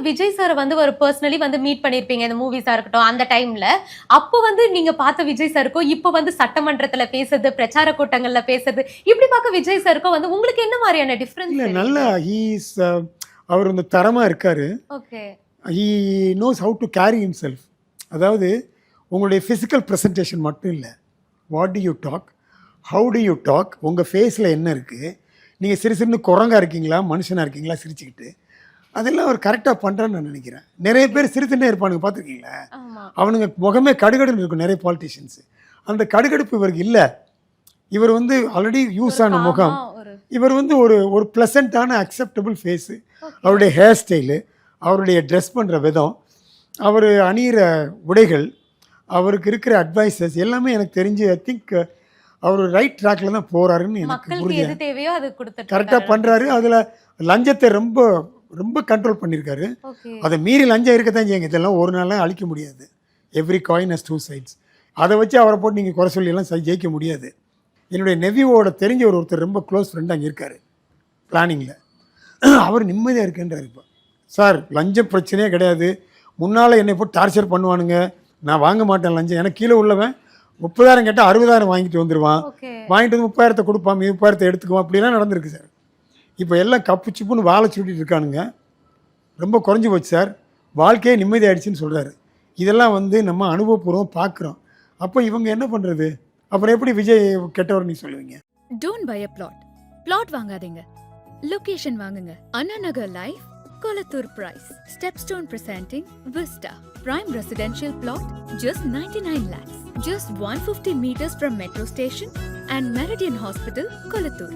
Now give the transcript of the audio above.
Vijay sir வந்து ஒரு personally வந்து மீட் பண்ணிருப்பீங்க இந்த மூவிஸா இருக்கட்டும் அந்த டைம்ல. அப்போ வந்து நீங்க பார்த்த விஜய் சாருக்கும் இப்போ வந்து சட்டமன்றத்துல பேசுறது, பிரச்சார கூட்டங்கள்ல பேசுறது, இப்படி பார்க்க விஜய் சாருக்கும் வந்து உங்களுக்கு என்ன மாதிரியான டிஃபரன்ஸ்? இல்ல நல்லா ஹீஸ் அவர் வந்து தரமா இருக்காரு. Okay. He knows how to carry himself. அதாவது உங்களுடைய ஃபிசிக்கல் ப்ரெசன்டேஷன் மட்டும் இல்லை, what do you talk, how do you talk, உங்கள் ஃபேஸில் என்ன இருக்குது, நீங்கள் சிறு குரங்கா இருக்கீங்களா மனுஷனாக இருக்கீங்களா சிரிச்சுக்கிட்டு, அதெல்லாம் அவர் கரெக்டாக பண்ணுறான்னு நான் நினைக்கிறேன். நிறைய பேர் சிரித்துட்டே இருப்பானுங்க, பார்த்துருக்கீங்களா? அவனுங்க முகமே கடுகடுன்னு இருக்கும் நிறைய பாலிட்டிஷியன்ஸு. அந்த கடுகடுப்பு இவருக்கு இல்லை. இவர் வந்து ஆல்ரெடி யூஸ் ஆன முகம். இவர் வந்து ஒரு ப்ளசண்ட்டான அக்செப்டபுள் ஃபேஸு. அவருடைய ஹேர் ஸ்டைலு, அவருடைய ட்ரெஸ் பண்ணுற விதம், அவர் அணிகிற உடைகள், அவருக்கு இருக்கிற அட்வைசஸ் எல்லாமே எனக்கு தெரிஞ்சு ஐ திங்க் அவர் ரைட் ட்ராக்ல தான் போகிறாருன்னு எனக்கு புரியுது. கரெக்டாக பண்ணுறாரு. அதில் லஞ்சத்தை ரொம்ப ரொம்ப கண்ட்ரோல் பண்ணியிருக்காரு. அதை மீறி லஞ்சம் இருக்கத்தான் செய்யுங்க. இதெல்லாம் ஒரு நாளாக அழிக்க முடியாது. Every coin has two sides. அதை வச்சு அவரை போட்டு நீங்கள் குறை சொல்லியெல்லாம் ஜெயிக்க முடியாது. என்னுடைய நெவியோட தெரிஞ்ச ஒருத்தர் ரொம்ப க்ளோஸ் ஃப்ரெண்ட் அங்கே இருக்கார் பிளானிங்கில். அவர் நிம்மதியாக இருக்குன்றார். இப்போ சார் லஞ்சம் பிரச்சனையே கிடையாது, முன்னால் என்னை போட்டு டார்ச்சர் பண்ணுவானுங்க, நான் வாங்க மாட்டேன் லஞ்சம். எனக்கு கீழே உள்ளவன் 30,000 கேட்டால் 60,000 வாங்கிட்டு வந்துடுவான், வாங்கிட்டு வந்து 30,000 கொடுப்பான், 30,000 எடுத்துக்குவான். அப்படிலாம் நடந்திருக்கு சார். இப்போ எல்லாம் கப்பு சிப்புன்னு வாழை சுட்டிட்டு இருக்கானுங்க. ரொம்ப குறைஞ்சி போச்சு சார், வாழ்க்கையே நிம்மதி ஆயிடுச்சுன்னு சொல்கிறாரு. இதெல்லாம் வந்து நம்ம அனுபவபூர்வம் பார்க்குறோம். அப்போ இவங்க என்ன பண்ணுறது? அப்புறம் எப்படி விஜய் கெட்டவர் நீ சொல்லுவீங்க? Don't buy a plot. Plot வாங்காதீங்க, லொகேஷன் வாங்குங்க. Anna Nagar life, Kolathur price. Stepstone presenting vista prime residential plot, just 99 lakhs, just 150 meters from metro station and Meridian Hospital, Kolattur.